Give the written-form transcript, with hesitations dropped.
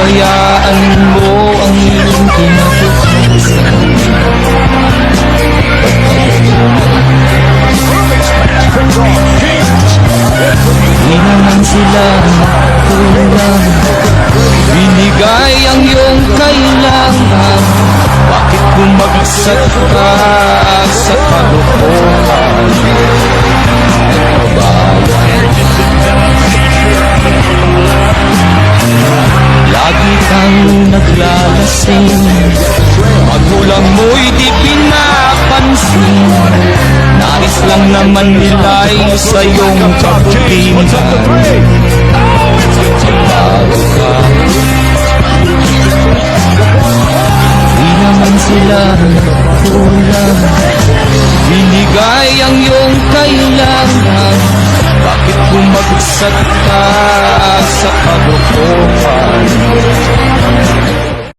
Hayaan mo ang iyong kinabukasan. Di naman sila kulang, binigay ang iyong kailangan. Bakit bumagsak ka sa kalokohan? Lagi kang naglalasing, magulang mo'y di pinapansin. Nais lang naman nila'y sa iyong kabutihan. Bago ka, di naman sila kulang, binigay ang iyong kailangan. Bakit bumagsak ka sa kalokohan?